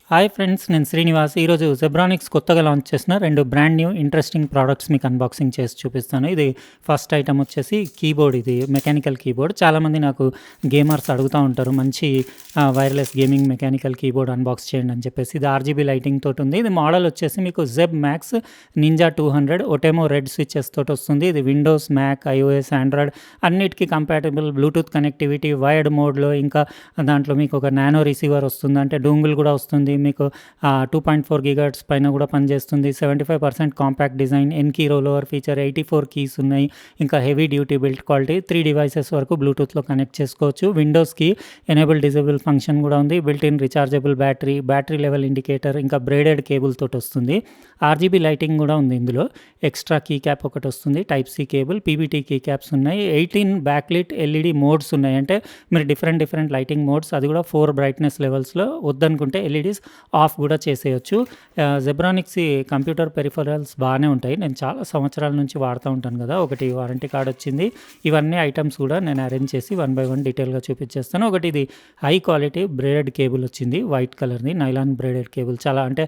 Hi friends, నేను శ్రీనివాస్. ఈరోజు జెబ్రానిక్స్ కొత్తగా లాంచ్ చేసిన 2 బ్రాండ్ న్యూ ఇంట్రెస్టింగ్ ప్రోడక్ట్స్ మీకు అన్బాక్సింగ్ చేసి చూపిస్తాను. ఇది ఫస్ట్ ఐటమ్ వచ్చేసి కీబోర్డ్. ఇది మెకానికల్ కీబోర్డ్. చాలామంది నాకు గేమర్స్ అడుగుతూ ఉంటారు, మంచి wireless gaming mechanical keyboard unbox చేయండి అని చెప్పేసి. ఇది ఆర్జీబీ లైటింగ్ తోటి ఉంది. ఇది మోడల్ వచ్చేసి మీకు జెబ్ మ్యాక్స్ నింజా 200 ఒటేమో రెడ్ స్విచెస్ తోటి వస్తుంది. ఇది విండోస్, మ్యాక్, ఐఓఎస్, ఆండ్రాయిడ్ అన్నిటికీ కంపాటబుల్. బ్లూటూత్ కనెక్టివిటీ, వైర్డ్ మోడ్లో, ఇంకా దాంట్లో మీకు ఒక నానో రిసీవర్ వస్తుంది, అంటే డోంగిల్ కూడా వస్తుంది. మీకు 2.4 GHz పైన కూడా పనిచేస్తుంది. 75% కాంపాక్ట్ డిజైన్, ఎన్కీ రోలోవర్ ఫీచర్, 84 కీస్ ఉన్నాయి. ఇంకా heavy duty built quality. 3 devices వరకు బ్లూటూత్లో కనెక్ట్ చేసుకోవచ్చు. విండోస్కి ఎనేబుల్ డిజేబుల్ ఫంక్షన్ కూడా ఉంది. Built in rechargeable battery level indicator, ఇంకా బ్రేడెడ్ కేబుల్ తోటి వస్తుంది. ఆర్జీబీ లైటింగ్ కూడా ఉంది ఇందులో. ఎక్స్ట్రా కీ క్యాప్ ఒకటి వస్తుంది. Type C cable, PBT key caps ఉన్నాయి. 18 బ్యాక్లిట్ ఎల్ఈడి మోడ్స్ ఉన్నాయి, అంటే మీరు డిఫరెంట్ లైటింగ్ మోడ్స్, అది కూడా 4 బ్రైట్నెస్ లెవెల్స్లో. వద్దనుకుంటే ఎల్ఈడీస్ ఆఫ్ కూడా చేసేయచ్చు. జెబ్రానిక్స్ కంప్యూటర్ పెరిఫరల్స్ బాగానే ఉంటాయి. నేను చాలా సంవత్సరాల నుంచి వాడుతూ ఉంటాను కదా. ఒకటి వారంటీ కార్డ్ వచ్చింది. ఇవన్నీ ఐటమ్స్ కూడా నేను అరేంజ్ చేసి 1 by 1 డీటెయిల్గా చూపించేస్తాను. ఒకటి ఇది హై క్వాలిటీ బ్రేడెడ్ కేబుల్ వచ్చింది, వైట్ కలర్ది నైలాన్ బ్రేడెడ్ కేబుల్. చాలా అంటే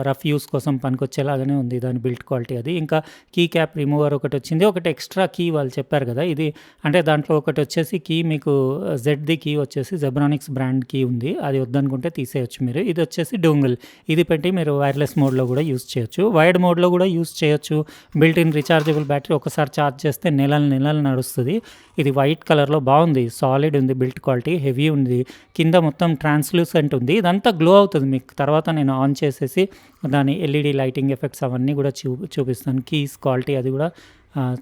రఫ్ యూస్ కోసం పనికొచ్చేలాగానే ఉంది దాని బిల్ట్ క్వాలిటీ అది. ఇంకా కీ క్యాప్ రిమూవర్ ఒకటి వచ్చింది. ఒకటి ఎక్స్ట్రా కీ వాళ్ళు చెప్పారు కదా, ఇది అంటే దాంట్లో ఒకటి వచ్చేసి కీ మీకు జెడ్ది కీ వచ్చేసి జెబ్రానిక్స్ బ్రాండ్ కీ ఉంది, అది వద్దనుకుంటే తీసేయచ్చు మీరు. ఇది వచ్చేసి డోంగిల్. ఇది పెట్టి మీరు వైర్లెస్ మోడ్లో కూడా యూస్ చేయొచ్చు, వైర్డ్ మోడ్లో కూడా యూస్ చేయొచ్చు. బిల్ట్ ఇన్ రీఛార్జబుల్ బ్యాటరీ, ఒకసారి ఛార్జ్ చేస్తే నెలలు నడుస్తుంది. ఇది వైట్ కలర్లో బాగుంది, సాలిడ్ ఉంది, బిల్ట్ క్వాలిటీ హెవీ ఉంది. కింద మొత్తం ట్రాన్స్లూసెంట్ ఉంది. ఇదంతా గ్లో అవుతుంది మీకు. తర్వాత నేను ఆన్ చేసేసి దాని ఎల్ఈడి లైటింగ్ ఎఫెక్ట్స్ అవన్నీ కూడా చూపిస్తాను. కీస్ క్వాలిటీ అది కూడా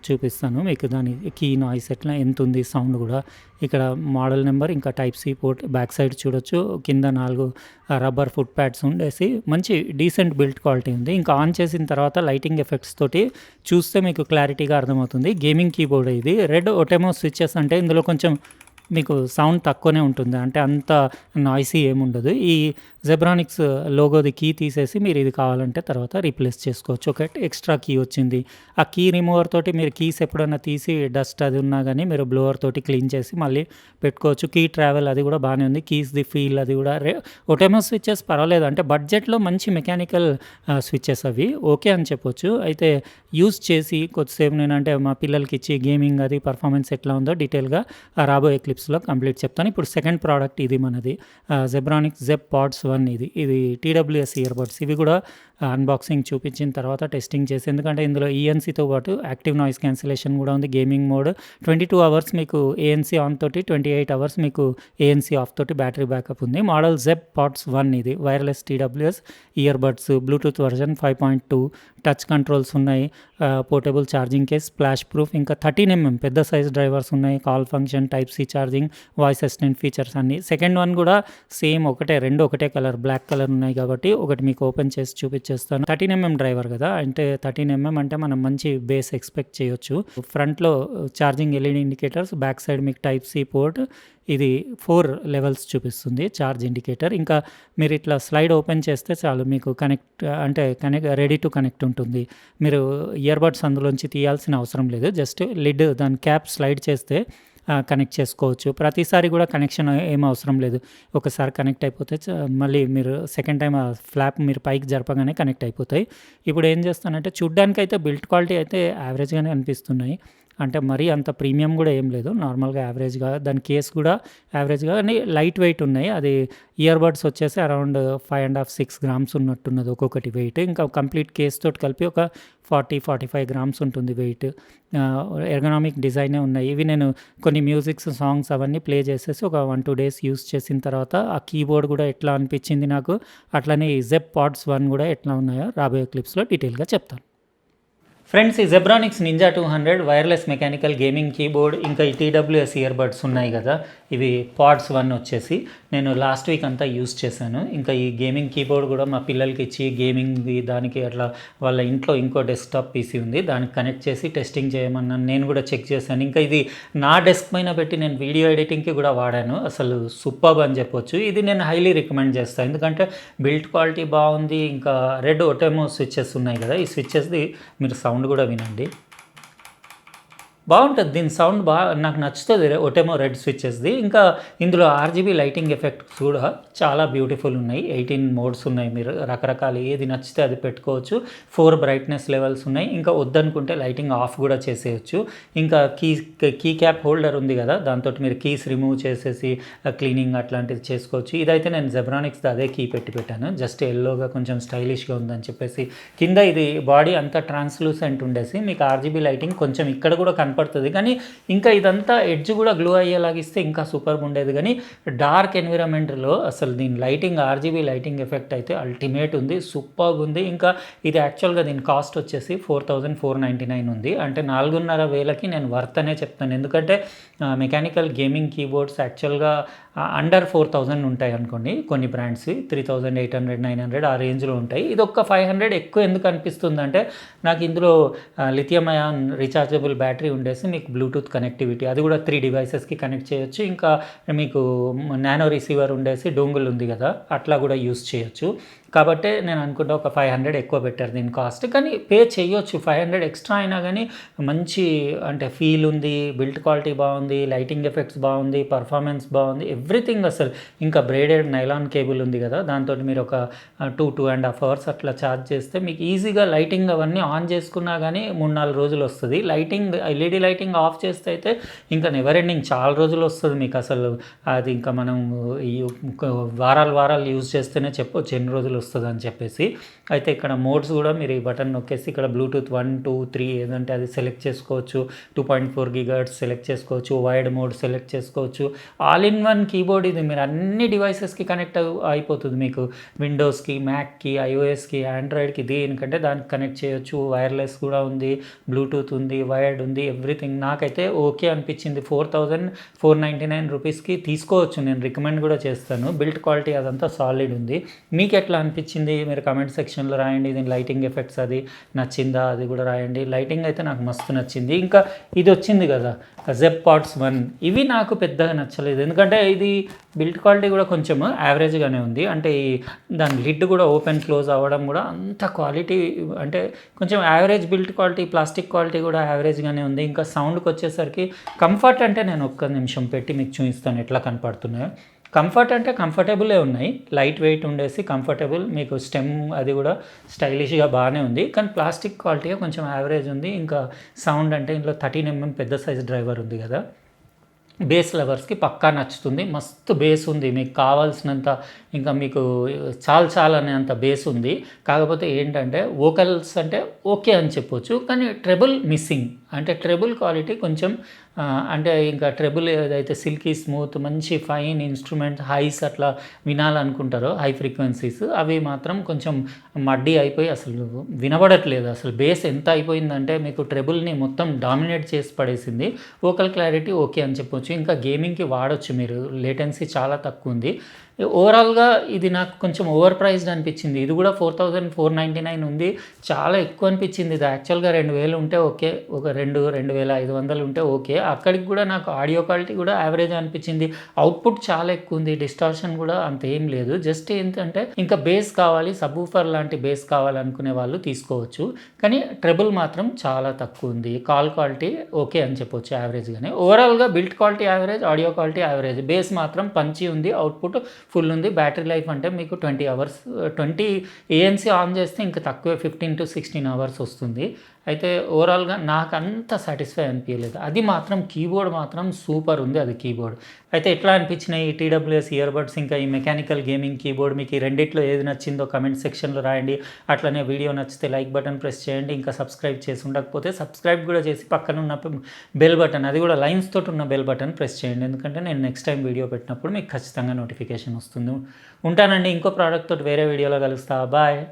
చూపిస్తాను మీకు. దాని కీ నాయిస్ ఎట్లా ఎంత ఉంది, సౌండ్ కూడా. ఇక్కడ మోడల్ నెంబర్, ఇంకా type C port back side చూడొచ్చు. కింద 4 రబ్బర్ ఫుట్ ప్యాడ్స్ ఉండేసి మంచి డీసెంట్ బిల్ట్ క్వాలిటీ ఉంది. ఇంకా ఆన్ చేసిన తర్వాత లైటింగ్ ఎఫెక్ట్స్ తోటి చూస్తే మీకు క్లారిటీగా అర్థమవుతుంది. గేమింగ్ కీబోర్డ్ ఇది. రెడ్ ఒటేమో స్విచెస్, అంటే ఇందులో కొంచెం మీకు సౌండ్ తక్కువనే ఉంటుంది, అంటే అంత నాయిసీ ఏముండదు. ఈ జెబ్రానిక్స్ లోగోది కీ తీసేసి మీరు ఇది కావాలంటే తర్వాత రీప్లేస్ చేసుకోవచ్చు. ఒక ఎక్స్ట్రా కీ వచ్చింది. ఆ కీ రిమూవర్ తోటి మీరు కీస్ ఎప్పుడన్నా తీసి డస్ట్ అది ఉన్నా కానీ మీరు బ్లోవర్ తోటి క్లీన్ చేసి మళ్ళీ పెట్టుకోవచ్చు. కీ ట్రావెల్ అది కూడా బాగానే ఉంది. కీస్ది ఫీల్ అది కూడా. ఒటేమో స్విచెస్ పర్వాలేదు, అంటే బడ్జెట్లో మంచి మెకానికల్ స్విచెస్ అవి ఓకే అని చెప్పొచ్చు. అయితే యూస్ చేసి కొద్దిసేపు నేను అంటే మా పిల్లలకి ఇచ్చి గేమింగ్ అది పర్ఫార్మెన్స్ ఎట్లా ఉందో డీటెయిల్గా రాబోయే క్లిప్స్లో కంప్లీట్ చెప్తాను. ఇప్పుడు సెకండ్ ప్రోడక్ట్ ఇది మనది, జెబ్రానిక్స్ జెబ్ పాడ్స్ 1. ఇది టీడబ్ల్యూఎస్ ఇయర్బడ్స్. ఇవి కూడా అన్బాక్సింగ్ చూపించిన తర్వాత టెస్టింగ్ చేసి, ఎందుకంటే ఇందులో ఈఎన్సీతో పాటు యాక్టివ్ నాయిస్ క్యాన్సిలేషన్ కూడా ఉంది. గేమింగ్ మోడ్ 22 hours మీకు ఏఎన్సీ ఆన్ తోటి, 28 hours మీకు ఏఎన్సీ ఆఫ్ తోటి బ్యాటరీ బ్యాకప్ ఉంది. Model Zeb Pods 1. ఇది wireless TWS earbuds, Bluetooth version 5.2, touch controls ఉన్నాయి, portable charging case, splash proof, ఇంకా 13mm పెద్ద సైజ్ డ్రైవర్స్ ఉన్నాయి, call function, type C charging, voice assistant features అన్ని. Second one కూడా same రెండు ఒకటే కలర్, బ్లాక్ కలర్ ఉన్నాయి కాబట్టి ఒకటి మీకు ఓపెన్ చేసి చూపించేస్తాను. 13mm డ్రైవర్ కదా, అంటే 13mm అంటే మనం మంచి బేస్ ఎక్స్పెక్ట్ చేయొచ్చు. ఫ్రంట్లో charging LED indicators, back side మీకు టైప్ సి పోర్ట్. ఇది 4 levels చూపిస్తుంది ఛార్జ్ ఇండికేటర్. ఇంకా మీరు ఇట్లా స్లైడ్ ఓపెన్ చేస్తే చాలు మీకు కనెక్ట్ రెడీ టు కనెక్ట్ ఉంటుంది. మీరు ఇయర్బడ్స్ అందులోంచి తీయాల్సిన అవసరం లేదు. జస్ట్ లిడ్ దాని క్యాప్ స్లైడ్ చేస్తే కనెక్ట్ చేసుకోవచ్చు. ప్రతిసారి కూడా కనెక్షన్ ఏం అవసరం లేదు. ఒకసారి కనెక్ట్ అయిపోతే మళ్ళీ మీరు సెకండ్ టైం ఆ ఫ్లాప్ మీరు పైకి జరపగానే కనెక్ట్ అయిపోతాయి. ఇప్పుడు ఏం చేస్తానంటే చూడ్డానికి అయితే బిల్ట్ క్వాలిటీ అయితే యావరేజ్గానే అనిపిస్తున్నాయి, అంటే మరీ అంత ప్రీమియం కూడా ఏం లేదు, నార్మల్గా యావరేజ్గా. దాని కేస్ కూడా యావరేజ్గా కానీ లైట్ వెయిట్ ఉన్నాయి. అది ఇయర్బడ్స్ వచ్చేసి అరౌండ్ 5.5-6 grams ఉన్నట్టున్నది ఒక్కొక్కటి వెయిట్. ఇంకా కంప్లీట్ కేస్ తోటి కలిపి ఒక 40-45 grams ఉంటుంది వెయిట్. ఎర్గనామిక్ డిజైనే ఉన్నాయి. ఇవి నేను కొన్ని మ్యూజిక్స్, సాంగ్స్ అవన్నీ ప్లే చేసేసి ఒక 1-2 days యూస్ చేసిన తర్వాత ఆ కీబోర్డ్ కూడా ఎట్లా అనిపించింది నాకు, అట్లనే ఈ జెబ్ పాడ్స్ 1 కూడా ఎట్లా ఉన్నాయో రాబోయే క్లిప్స్లో డీటెయిల్గా చెప్తాను. ఫ్రెండ్స్, ఈ Zebronics ninja 200 wireless mechanical gaming keyboard, ఇంకా ఈ టీడబ్ల్యూఎస్ ఇయర్బడ్స్ ఉన్నాయి కదా, ఇవి పాడ్స్ 1 వచ్చేసి నేను లాస్ట్ వీక్ అంతా యూస్ చేశాను. ఇంకా ఈ గేమింగ్ కీబోర్డ్ కూడా మా పిల్లలకి ఇచ్చి గేమింగ్ది దానికి అట్లా వాళ్ళ ఇంట్లో ఇంకో డెస్క్టాప్ పీసీ ఉంది, దానికి కనెక్ట్ చేసి టెస్టింగ్ చేయమన్నాను. నేను కూడా చెక్ చేశాను. ఇంకా ఇది నా డెస్క్ పైన పెట్టి నేను వీడియో ఎడిటింగ్కి కూడా వాడాను. అసలు సూపర్బ్ అని చెప్పొచ్చు. ఇది నేను హైలీ రికమెండ్ చేస్తాను, ఎందుకంటే బిల్ట్ క్వాలిటీ బాగుంది. ఇంకా రెడ్ ఒటేమో స్విచెస్ ఉన్నాయి కదా, ఈ స్విచెస్ది మీరు సౌండ్ కూడా వినండి. బాగుంటుంది. దీని సౌండ్ నాకు నచ్చుతుంది. ఒటెమో రెడ్ స్విచెస్ది. ఇంకా ఇందులో ఆర్జీబీ లైటింగ్ ఎఫెక్ట్స్ కూడా చాలా బ్యూటిఫుల్ ఉన్నాయి. 18 మోడ్స్ ఉన్నాయి. మీరు రకరకాల ఏది నచ్చితే అది పెట్టుకోవచ్చు. 4 బ్రైట్నెస్ లెవెల్స్ ఉన్నాయి. ఇంకా వద్దనుకుంటే లైటింగ్ ఆఫ్ కూడా చేసేయచ్చు. ఇంకా కీ క్యాప్ హోల్డర్ ఉంది కదా, దాంతో మీరు కీస్ రిమూవ్ చేసేసి క్లీనింగ్ అట్లాంటిది చేసుకోవచ్చు. ఇదైతే నేను జెబ్రానిక్స్ది అదే కీ పెట్టాను. జస్ట్ ఎల్లోగా కొంచెం స్టైలిష్గా ఉందని చెప్పేసి. కింద ఇది బాడీ అంతా ట్రాన్స్లూసెంట్ ఉండేసి మీకు ఆర్జీబీ లైటింగ్ కొంచెం ఇక్కడ కూడా కనపడుతుంది. కానీ ఇంకా ఇదంతా ఎడ్జ్ కూడా గ్లో అయ్యేలాగిస్తే ఇంకా సూపర్గా ఉండేది. కానీ డార్క్ ఎన్విరాన్మెంట్లో అసలు దీని లైటింగ్ ఆర్జీబీ లైటింగ్ ఎఫెక్ట్ అయితే అల్టిమేట్ ఉంది, సూపర్గా ఉంది. ఇంకా ఇది యాక్చువల్గా దీని కాస్ట్ వచ్చేసి 4499 ఉంది. అంటే 4500కి నేను వర్త్ అనే చెప్తాను. ఎందుకంటే మెకానికల్ గేమింగ్ కీబోర్డ్స్ యాక్చువల్గా అండర్ 4000 ఉంటాయి అనుకోండి. కొన్ని బ్రాండ్స్వి 3800 900 ఆ రేంజ్లో ఉంటాయి. ఇది ఒక 500 ఎక్కువ ఎందుకు అనిపిస్తుంది అంటే నాకు ఇందులో లిథియం అయాన్ రీఛార్జబుల్ బ్యాటరీ ఉండేసి మీకు బ్లూటూత్ కనెక్టివిటీ అది కూడా 3 డివైసెస్కి కనెక్ట్ చేయొచ్చు. ఇంకా మీకు నానో రిసీవర్ ఉండేసి డోంగుల్ ఉంది కదా, అట్లా కూడా యూస్ చేయొచ్చు. కాబట్టి నేను అనుకుంటా ఒక 500 ఎక్కువ పెట్టారు దీని కాస్ట్. కానీ పే చేయొచ్చు. 500 ఎక్స్ట్రా అయినా కానీ మంచి అంటే ఫీల్ ఉంది, బిల్ట్ క్వాలిటీ బాగుంది, లైటింగ్ ఎఫెక్ట్స్ బాగుంది, పర్ఫార్మెన్స్ బాగుంది, ఎవ్రీథింగ్ అసలు. ఇంకా బ్రేడెడ్ నైలాన్ కేబుల్ ఉంది కదా, దాంతో మీరు ఒక 2.5 అవర్స్ అట్లా ఛార్జ్ చేస్తే మీకు ఈజీగా లైటింగ్ అవన్నీ ఆన్ చేసుకున్నా కానీ 3-4 రోజులు వస్తుంది. లైటింగ్ ఎల్ఈడి లైటింగ్ ఆఫ్ చేస్తే అయితే ఇంకా నెవర్ ఎండింగ్ చాలా రోజులు వస్తుంది మీకు అసలు. అది ఇంకా మనం ఈ వారాలు యూజ్ చేస్తేనే చెప్పొచ్చు ఎన్ని రోజులు వస్తుంది అని చెప్పేసి. అయితే ఇక్కడ మోడ్స్ కూడా మీరు ఈ బటన్ నొక్కేసి ఇక్కడ బ్లూటూత్ 1, 2, 3 ఏదంటే అది సెలెక్ట్ చేసుకోవచ్చు. 2.4 GHz సెలెక్ట్ చేసుకోవచ్చు. వైడ్ మోడ్ సెలెక్ట్ చేసుకోవచ్చు. ఆల్ ఇన్ వన్ కీబోర్డ్ ఇది. మీరు అన్ని డివైసెస్కి కనెక్ట్ అయిపోతుంది. మీకు విండోస్కి, మ్యాక్కి, ఐఓఎస్కి, ఆండ్రాయిడ్కి, దేనికంటే దానికి కనెక్ట్ చేయొచ్చు. వైర్లెస్ కూడా ఉంది, బ్లూటూత్ ఉంది, వైర్డ్ ఉంది, ఎవ్రీథింగ్. నాకైతే ఓకే అనిపించింది. 4499 రూపీస్కి తీసుకోవచ్చు. నేను రికమెండ్ కూడా చేస్తాను. బిల్ట్ క్వాలిటీ అదంతా సాలిడ్ ఉంది. మీకు ఎట్లా అనిపించింది మీరు కమెంట్ సెక్షన్లో రాయండి. దీని లైటింగ్ ఎఫెక్ట్స్ అది నచ్చిందా అది కూడా రాయండి. లైటింగ్ అయితే నాకు మస్తు నచ్చింది. ఇంకా ఇది వచ్చింది కదా జెబ్ పాడ్స్ 1, ఇవి నాకు పెద్దగా నచ్చలేదు. ఎందుకంటే ఇది బిల్డ్ క్వాలిటీ కూడా కొంచెం యావరేజ్గానే ఉంది. అంటే దాని లిడ్ కూడా ఓపెన్ క్లోజ్ అవ్వడం కూడా అంత క్వాలిటీ అంటే కొంచెం average build quality, plastic quality కూడా యావరేజ్గానే ఉంది. ఇంకా సౌండ్కి వచ్చేసరికి కంఫర్ట్ అంటే నేను ఒక్క నిమిషం పెట్టి మీకు చూపిస్తాను ఎట్లా కనపడుతున్నాయో. కంఫర్ట్ అంటే కంఫర్టబులే ఉన్నాయి. లైట్ వెయిట్ ఉండేసి కంఫర్టబుల్, మీకు స్టెమ్ అది కూడా స్టైలిష్గా బాగానే ఉంది. కానీ ప్లాస్టిక్ క్వాలిటీ కొంచెం యావరేజ్ ఉంది. ఇంకా సౌండ్ అంటే ఇందులో 13mm పెద్ద సైజ్ డ్రైవర్ ఉంది కదా, బేస్ లవర్స్కి పక్కా నచ్చుతుంది. మస్తు బేస్ ఉంది, మీకు కావాల్సినంత ఇంకా మీకు చాలా అనేంత బేస్ ఉంది. కాకపోతే ఏంటంటే వోకల్స్ అంటే ఓకే అని చెప్పొచ్చు, కానీ ట్రెబుల్ మిస్సింగ్. అంటే ట్రెబుల్ క్వాలిటీ కొంచెం అంటే ఇంకా ట్రెబుల్ ఏదైతే సిల్కీ స్మూత్ మంచి ఫైన్ ఇన్స్ట్రుమెంట్ హైస్ అట్లా వినాలనుకుంటారో హై ఫ్రీక్వెన్సీస్, అవి మాత్రం కొంచెం మడ్డీ అయిపోయి అసలు వినబడట్లేదు. అసలు బేస్ ఎంత అయిపోయిందంటే మీకు ట్రెబుల్ని మొత్తం డామినేట్ చేసి పడేసింది. వోకల్ క్లారిటీ ఓకే అని చెప్పొచ్చు. ఇంకా గేమింగ్కి వాడొచ్చు మీరు, లేటెన్సీ చాలా తక్కువ ఉంది. ఓవరాల్గా ఇది నాకు కొంచెం ఓవర్ ప్రైస్డ్ అనిపించింది. ఇది కూడా 4499 ఉంది, చాలా ఎక్కువ అనిపించింది. ఇది యాక్చువల్గా 2000 ఉంటే ఓకే, ఒక 2500 ఉంటే ఓకే. అక్కడికి కూడా నాకు ఆడియో క్వాలిటీ కూడా యావరేజ్ అనిపించింది. అవుట్పుట్ చాలా ఎక్కువ ఉంది, డిస్టార్షన్ కూడా అంత ఏం లేదు. జస్ట్ ఏంటంటే ఇంకా బేస్ కావాలి, సబ్వూఫర్ లాంటి బేస్ కావాలనుకునే వాళ్ళు తీసుకోవచ్చు. కానీ ట్రెబుల్ మాత్రం చాలా తక్కువ ఉంది. కాల్ క్వాలిటీ ఓకే అని చెప్పొచ్చు యావరేజ్గానే. ఓవరాల్గా built quality average, audio quality average, base మాత్రం పంచి ఉంది, అవుట్పుట్ ఫుల్ ఉంది. బ్యాటరీ లైఫ్ అంటే మీకు 20 అవర్స్, 20 ANC ఆన్ చేస్తే ఇంకా తక్కువే 15 to 16 అవర్స్ వస్తుంది. అయితే ఓవరాల్గా నాకు అంత సాటిస్ఫై అనిపించలేదు. అది మాత్రం కీబోర్డ్ మాత్రం సూపర్ ఉంది అది కీబోర్డ్. అయితే ఎట్లా అనిపించినాయి ఈ TWS ఇయర్బడ్స్ ఇంకా ఈ మెకానికల్ గేమింగ్ కీబోర్డ్, మీకు ఈ రెండిట్లో ఏది నచ్చిందో కమెంట్ సెక్షన్లో రాయండి. అట్లనే వీడియో నచ్చితే లైక్ బటన్ ప్రెస్ చేయండి. ఇంకా సబ్స్క్రైబ్ చేసి ఉండకపోతే సబ్స్క్రైబ్ కూడా చేసి పక్కన ఉన్న బెల్ బటన్, అది కూడా లైన్స్ తోటి ఉన్న బెల్ బటన్ ప్రెస్ చేయండి. ఎందుకంటే నేను నెక్స్ట్ టైం వీడియో పెట్టినప్పుడు మీకు ఖచ్చితంగా నోటిఫికేషన్ వస్తుంది. ఉంటానండి, ఇంకో ప్రోడక్ట్ తోటి వేరే వీడియోలో కలుస్తా. బాయ్.